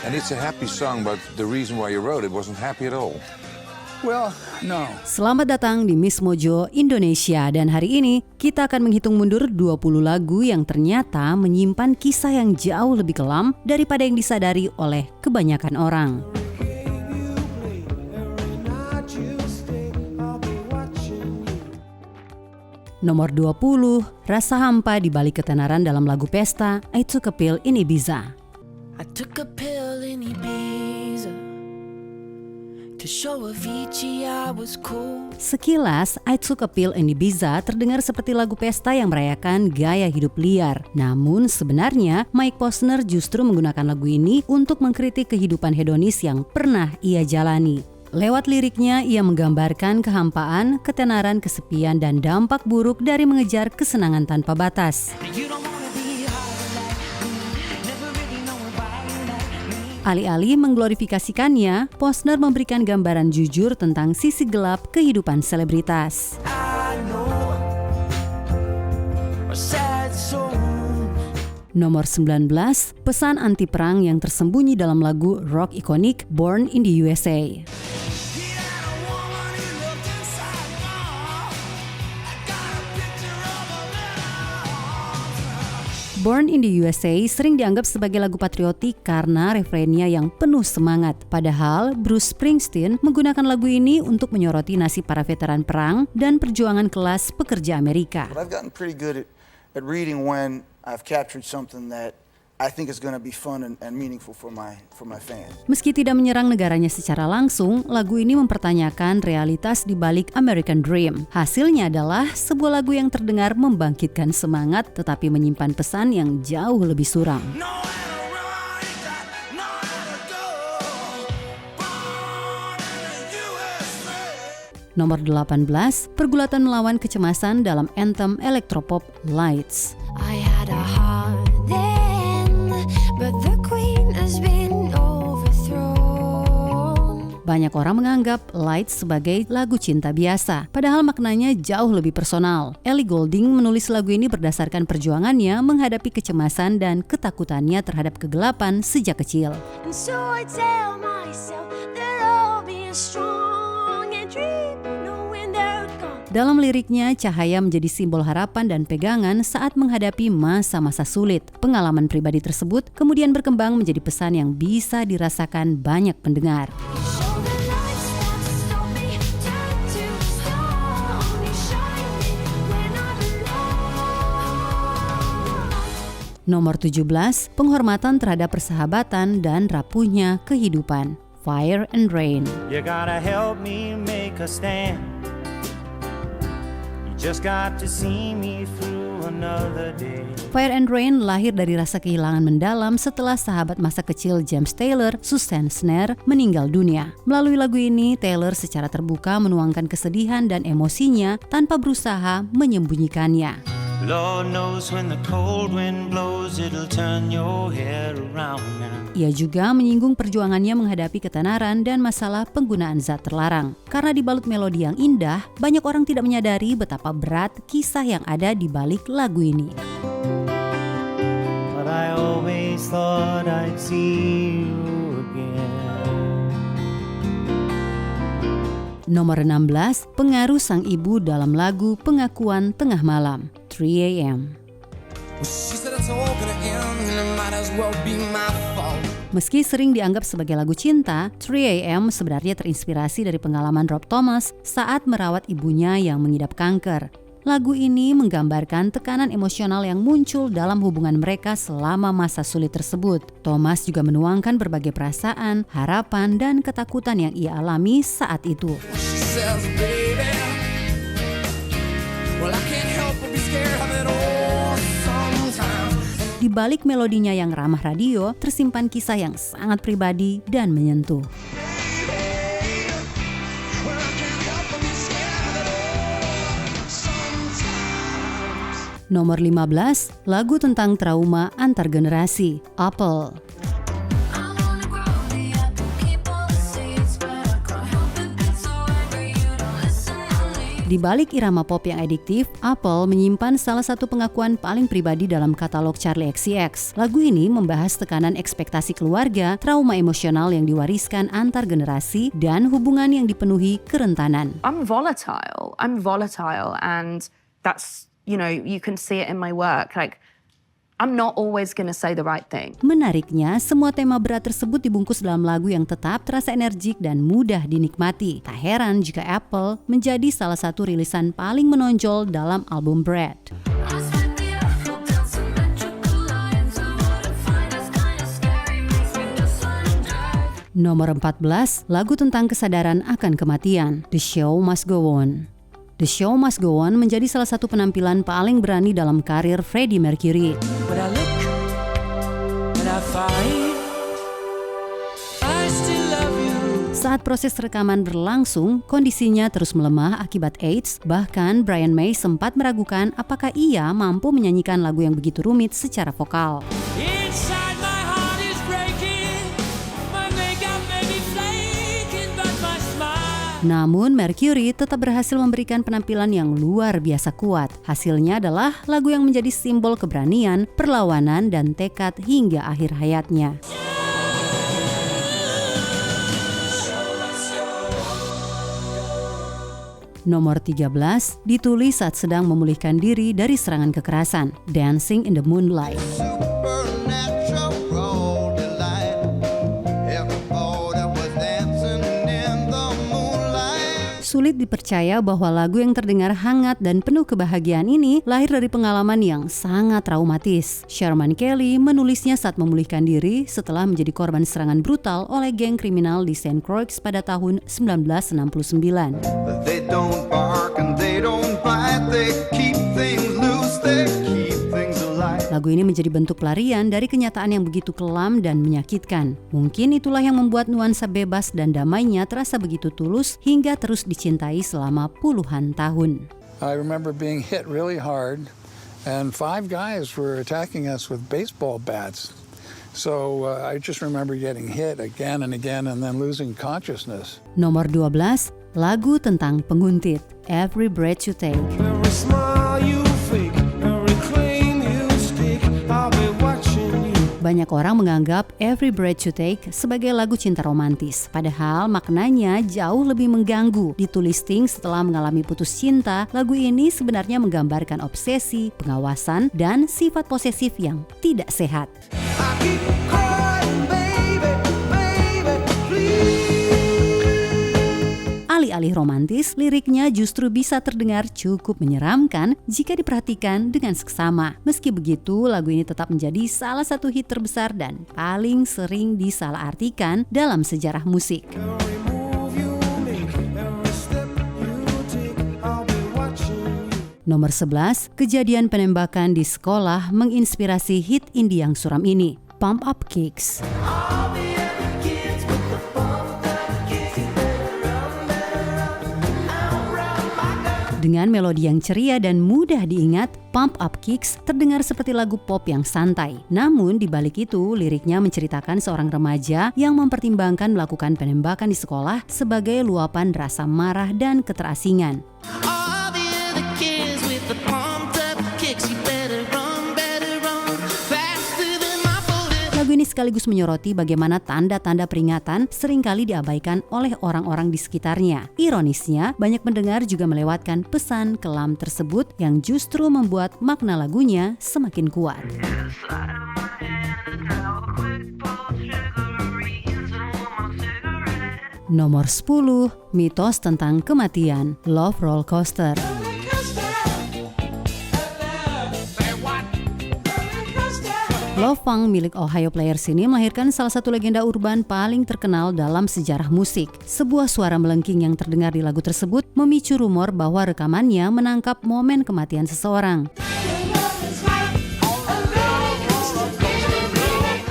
And it's a happy song, but the reason why you wrote it wasn't happy at all. Well, no. Selamat datang di Miss Mojo Indonesia, dan hari ini kita akan menghitung mundur 20 lagu yang ternyata menyimpan kisah yang jauh lebih kelam daripada yang disadari oleh kebanyakan orang. Nomor 20, rasa hampa di balik ketenaran dalam lagu pesta I Took a Pill in Ibiza. I took a pill in Ibiza to show Avicii I was cool. Sekilas, I Took a Pill in Ibiza terdengar seperti lagu pesta yang merayakan gaya hidup liar. Namun sebenarnya, Mike Posner justru menggunakan lagu ini untuk mengkritik kehidupan hedonis yang pernah ia jalani. Lewat liriknya, ia menggambarkan kehampaan, ketenaran, kesepian, dan dampak buruk dari mengejar kesenangan tanpa batas. Alih-alih mengglorifikasikannya, Posner memberikan gambaran jujur tentang sisi gelap kehidupan selebritas. Nomor 19, pesan anti perang yang tersembunyi dalam lagu rock ikonik Born in the USA. Born in the USA sering dianggap sebagai lagu patriotik karena refrennya yang penuh semangat. Padahal Bruce Springsteen menggunakan lagu ini untuk menyoroti nasib para veteran perang dan perjuangan kelas pekerja Amerika. But I've gotten pretty good at reading when I've captured something that I think is going to be fun and meaningful for my fans. Meski tidak menyerang negaranya secara langsung, lagu ini mempertanyakan realitas di balik American Dream. Hasilnya adalah sebuah lagu yang terdengar membangkitkan semangat tetapi menyimpan pesan yang jauh lebih suram. Nomor 18, pergulatan melawan kecemasan dalam anthem elektropop Lights. I had a heart then, but the queen has been overthrown. Banyak orang menganggap Lights sebagai lagu cinta biasa, padahal maknanya jauh lebih personal. Ellie Goulding menulis lagu ini berdasarkan perjuangannya menghadapi kecemasan dan ketakutannya terhadap kegelapan sejak kecil. And so I tell myself that I'll be strong and dream knowing they're gone. Dalam liriknya, cahaya menjadi simbol harapan dan pegangan saat menghadapi masa-masa sulit. Pengalaman pribadi tersebut kemudian berkembang menjadi pesan yang bisa dirasakan banyak pendengar. Show the lights won't stop me, turn to star, only shining when I'm alone. Nomor 17, penghormatan terhadap persahabatan dan rapuhnya kehidupan. Fire and Rain. You gotta help me make a stand. You just got to see me through another day. Fire and Rain lahir dari rasa kehilangan mendalam setelah sahabat masa kecil James Taylor, Susan Snare, meninggal dunia. Melalui lagu ini, Taylor secara terbuka menuangkan kesedihan dan emosinya tanpa berusaha menyembunyikannya. Lord knows when the cold wind blows, it'll turn your hair around now. Ia juga menyinggung perjuangannya menghadapi ketenaran dan masalah penggunaan zat terlarang. Karena dibalut melodi yang indah, banyak orang tidak menyadari betapa berat kisah yang ada di balik lagu ini. But I always thought I'd see you again. Nomor 16, pengaruh sang ibu dalam lagu Pengakuan Tengah Malam, 3 AM. She said it's all gonna end and it might as well be my fault. Meski sering dianggap sebagai lagu cinta, 3 AM sebenarnya terinspirasi dari pengalaman Rob Thomas saat merawat ibunya yang mengidap kanker. Lagu ini menggambarkan tekanan emosional yang muncul dalam hubungan mereka selama masa sulit tersebut. Thomas juga menuangkan berbagai perasaan, harapan, dan ketakutan yang ia alami saat itu. She says, baby, well I can't help but be scared of it all sometimes. Di balik melodinya yang ramah radio, tersimpan kisah yang sangat pribadi dan menyentuh. Nomor 15, lagu tentang trauma antar generasi, Apple. Di balik irama pop yang adiktif, Apple menyimpan salah satu pengakuan paling pribadi dalam katalog Charli XCX. Lagu ini membahas tekanan ekspektasi keluarga, trauma emosional yang diwariskan antar generasi, dan hubungan yang dipenuhi kerentanan. I'm volatile and that's, you can see it in my work. Like, I'm not always gonna say the right thing. Menariknya, semua tema berat tersebut dibungkus dalam lagu yang tetap terasa energik dan mudah dinikmati. Tak heran jika Apple menjadi salah satu rilisan paling menonjol dalam album Bread. Nomor 14, lagu tentang kesadaran akan kematian, The Show Must Go On. The Show Must Go On menjadi salah satu penampilan paling berani dalam karir Freddie Mercury. But I look, but I fight, I still love you. Saat proses rekaman berlangsung, kondisinya terus melemah akibat AIDS. Bahkan Brian May sempat meragukan apakah ia mampu menyanyikan lagu yang begitu rumit secara vokal. Inside my heart is breaking, my makeup may be flaking, but my smile. Namun Mercury tetap berhasil memberikan penampilan yang luar biasa kuat. Hasilnya adalah lagu yang menjadi simbol keberanian, perlawanan, dan tekad hingga akhir hayatnya. Nomor 13, ditulis saat sedang memulihkan diri dari serangan kekerasan, Dancing in the Moonlight. Sulit dipercaya bahwa lagu yang terdengar hangat dan penuh kebahagiaan ini lahir dari pengalaman yang sangat traumatis. Sherman Kelly menulisnya saat memulihkan diri setelah menjadi korban serangan brutal oleh geng kriminal di St. Croix pada tahun 1969. They don't bark and they don't bite, they keep things loose, they keep things alive. Lagu ini menjadi bentuk pelarian dari kenyataan yang begitu kelam dan menyakitkan. Mungkin itulah yang membuat nuansa bebas dan damainya terasa begitu tulus hingga terus dicintai selama puluhan tahun. I remember being hit really hard and 5 guys were attacking us with baseball bats. So I just remember getting hit again and again and then losing consciousness. Nomor 12, lagu tentang penguntit, Every Breath You Take. Every smile you fake, every claim you stick, I'll be watching you. Banyak orang menganggap Every Breath You Take sebagai lagu cinta romantis. Padahal maknanya jauh lebih mengganggu. Ditulis Sting setelah mengalami putus cinta, lagu ini sebenarnya menggambarkan obsesi, pengawasan, dan sifat posesif yang tidak sehat. I keep crying, baby, baby, please. Alih-alih romantis, liriknya justru bisa terdengar cukup menyeramkan jika diperhatikan dengan seksama. Meski begitu, lagu ini tetap menjadi salah satu hit terbesar dan paling sering disalahartikan dalam sejarah musik. Every move you make, every step you take, I'll be watching you. Nomor 11, kejadian penembakan di sekolah menginspirasi hit indie yang suram ini, Pump Up Kicks. Dengan melodi yang ceria dan mudah diingat, Pump Up Kicks terdengar seperti lagu pop yang santai. Namun di balik itu, liriknya menceritakan seorang remaja yang mempertimbangkan melakukan penembakan di sekolah sebagai luapan rasa marah dan keterasingan. All the other kids with the pumped up kicks, you better run faster than my bullet. Lagu ini sekaligus menyoroti bagaimana tanda-tanda peringatan seringkali diabaikan oleh orang-orang di sekitarnya. Ironisnya, banyak pendengar juga melewatkan pesan kelam tersebut yang justru membuat makna lagunya semakin kuat. Nomor 10, mitos tentang kematian, Love Roller Coaster. Love Funk milik Ohio Players ini melahirkan salah satu legenda urban paling terkenal dalam sejarah musik. Sebuah suara melengking yang terdengar di lagu tersebut memicu rumor bahwa rekamannya menangkap momen kematian seseorang.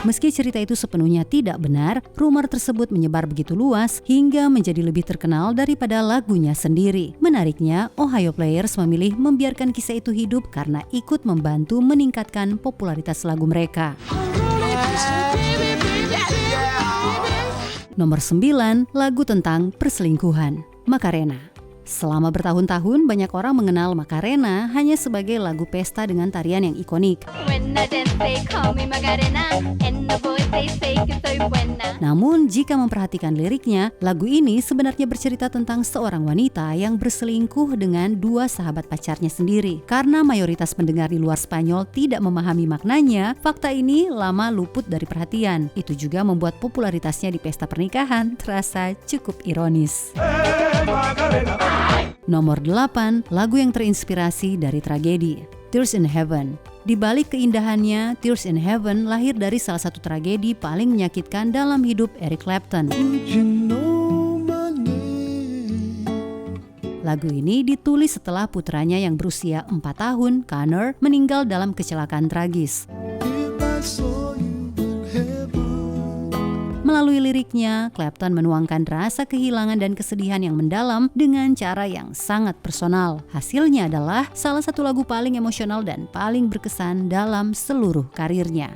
Meski cerita itu sepenuhnya tidak benar, rumor tersebut menyebar begitu luas hingga menjadi lebih terkenal daripada lagunya sendiri. Menariknya, Ohio Players memilih membiarkan kisah itu hidup karena ikut membantu meningkatkan popularitas lagu mereka. Nomor 9, lagu tentang perselingkuhan, Macarena. Selama bertahun-tahun, banyak orang mengenal Macarena hanya sebagai lagu pesta dengan tarian yang ikonik. Namun, jika memperhatikan liriknya, lagu ini sebenarnya bercerita tentang seorang wanita yang berselingkuh dengan dua sahabat pacarnya sendiri. Karena mayoritas pendengar di luar Spanyol tidak memahami maknanya, fakta ini lama luput dari perhatian. Itu juga membuat popularitasnya di pesta pernikahan terasa cukup ironis. Nomor 8, lagu yang terinspirasi dari tragedi, Tears in Heaven. Di balik keindahannya, Tears in Heaven lahir dari salah satu tragedi paling menyakitkan dalam hidup Eric Clapton. Lagu ini ditulis setelah putranya yang berusia 4 tahun, Connor, meninggal dalam kecelakaan tragis. Melalui liriknya, Clapton menuangkan rasa kehilangan dan kesedihan yang mendalam dengan cara yang sangat personal. Hasilnya adalah salah satu lagu paling emosional dan paling berkesan dalam seluruh karirnya.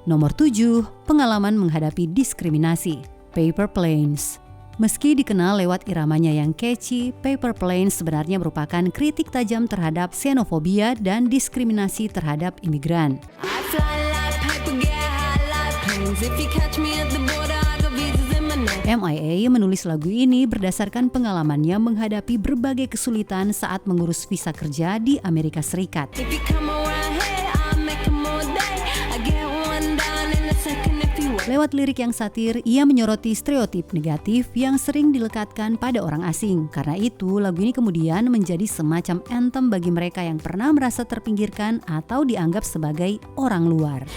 Nomor 7, pengalaman menghadapi diskriminasi, Paper Planes. Meski dikenal lewat iramanya yang catchy, Paper Planes sebenarnya merupakan kritik tajam terhadap xenofobia dan diskriminasi terhadap imigran. MIA menulis lagu ini berdasarkan pengalamannya menghadapi berbagai kesulitan saat mengurus visa kerja di Amerika Serikat. Lewat lirik yang satir, ia menyoroti stereotip negatif yang sering dilekatkan pada orang asing. Karena itu, lagu ini kemudian menjadi semacam anthem bagi mereka yang pernah merasa terpinggirkan atau dianggap sebagai orang luar.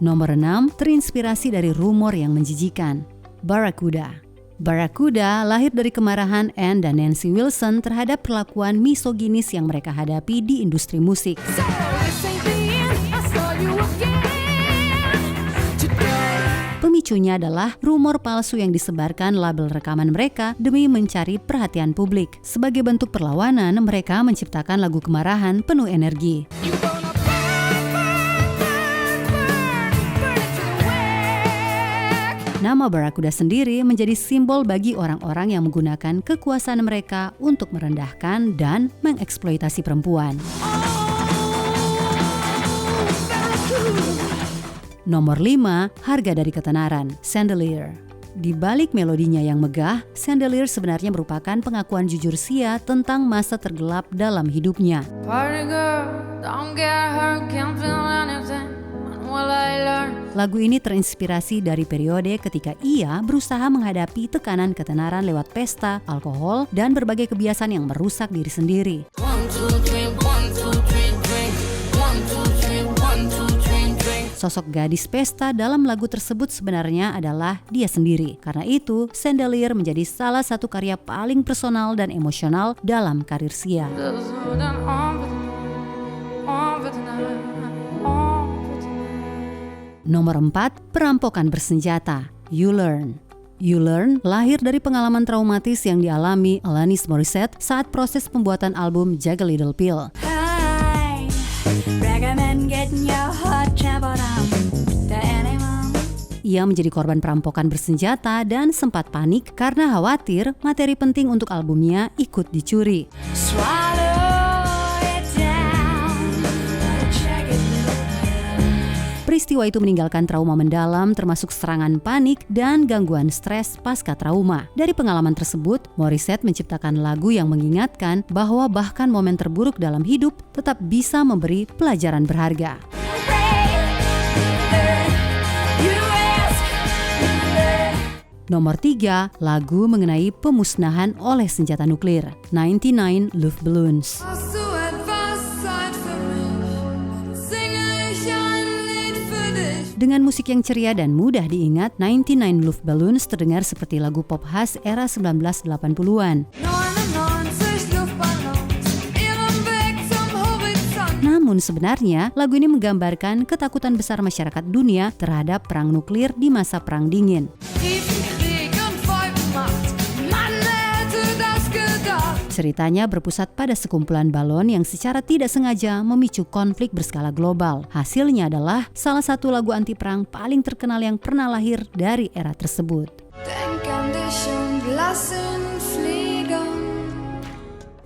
Nomor 6, terinspirasi dari rumor yang menjijikan, Barracuda. Barracuda lahir dari kemarahan Anne dan Nancy Wilson terhadap perlakuan misoginis yang mereka hadapi di industri musik. Pemicunya adalah rumor palsu yang disebarkan label rekaman mereka demi mencari perhatian publik. Sebagai bentuk perlawanan, mereka menciptakan lagu kemarahan penuh energi. Nama Barracuda sendiri menjadi simbol bagi orang-orang yang menggunakan kekuasaan mereka untuk merendahkan dan mengeksploitasi perempuan. Nomor 5, harga dari ketenaran, Chandelier. Di balik melodinya yang megah, Chandelier sebenarnya merupakan pengakuan jujur Sia tentang masa tergelap dalam hidupnya. Lagu ini terinspirasi dari periode ketika ia berusaha menghadapi tekanan ketenaran lewat pesta, alkohol, dan berbagai kebiasaan yang merusak diri sendiri. Sosok gadis pesta dalam lagu tersebut sebenarnya adalah dia sendiri. Karena itu, Chandelier menjadi salah satu karya paling personal dan emosional dalam karir Sia. Nomor 4, perampokan bersenjata, You Learn. You Learn lahir dari pengalaman traumatis yang dialami Alanis Morissette saat proses pembuatan album Jag a Little Pill. Ia menjadi korban perampokan bersenjata dan sempat panik karena khawatir materi penting untuk albumnya ikut dicuri. Peristiwa itu meninggalkan trauma mendalam termasuk serangan panik dan gangguan stres pasca trauma. Dari pengalaman tersebut, Morissette menciptakan lagu yang mengingatkan bahwa bahkan momen terburuk dalam hidup tetap bisa memberi pelajaran berharga. Nomor 3, lagu mengenai pemusnahan oleh senjata nuklir, 99 Luftballons. Dengan musik yang ceria dan mudah diingat, 99 Luftballons terdengar seperti lagu pop khas era 1980-an. Namun sebenarnya, lagu ini menggambarkan ketakutan besar masyarakat dunia terhadap perang nuklir di masa Perang Dingin. Ceritanya berpusat pada sekumpulan balon yang secara tidak sengaja memicu konflik berskala global. Hasilnya adalah salah satu lagu anti perang paling terkenal yang pernah lahir dari era tersebut.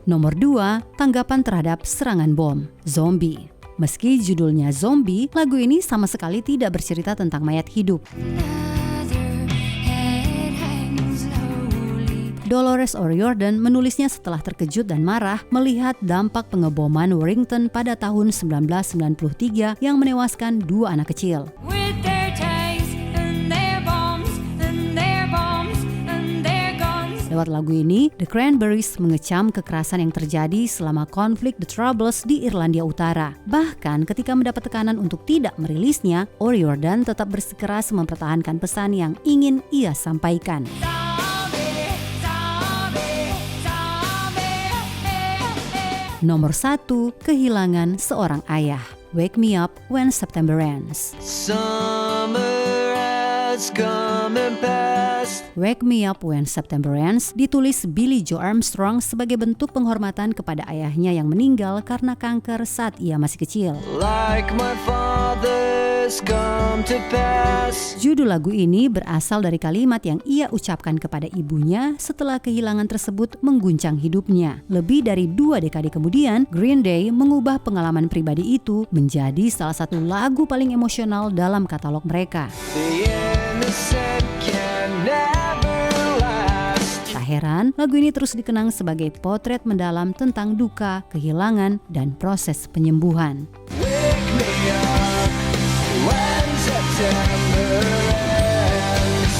Nomor 2, tanggapan terhadap serangan bom, Zombie. Meski judulnya Zombie, lagu ini sama sekali tidak bercerita tentang mayat hidup. Dolores O'Riordan menulisnya setelah terkejut dan marah melihat dampak pengeboman Warrington pada tahun 1993 yang menewaskan 2 anak kecil. With their tanks and their bombs and their bombs and their guns. Lewat lagu ini, The Cranberries mengecam kekerasan yang terjadi selama konflik The Troubles di Irlandia Utara. Bahkan ketika mendapat tekanan untuk tidak merilisnya, O'Riordan tetap bersikeras mempertahankan pesan yang ingin ia sampaikan. Nomor 1, kehilangan seorang ayah. Wake Me Up When September Ends. Summer has come and passed. Wake Me Up When September Ends ditulis Billy Joe Armstrong sebagai bentuk penghormatan kepada ayahnya yang meninggal karena kanker saat ia masih kecil. Like my father's come to pass. Judul lagu ini berasal dari kalimat yang ia ucapkan kepada ibunya setelah kehilangan tersebut mengguncang hidupnya. Lebih dari 2 dekade kemudian, Green Day mengubah pengalaman pribadi itu menjadi salah satu lagu paling emosional dalam katalog mereka. The innocent can never last. Tak heran, lagu ini terus dikenang sebagai potret mendalam tentang duka, kehilangan, dan proses penyembuhan. Wake me up when September ends.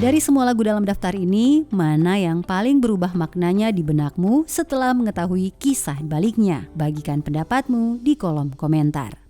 Dari semua lagu dalam daftar ini, mana yang paling berubah maknanya di benakmu setelah mengetahui kisah baliknya? Bagikan pendapatmu di kolom komentar.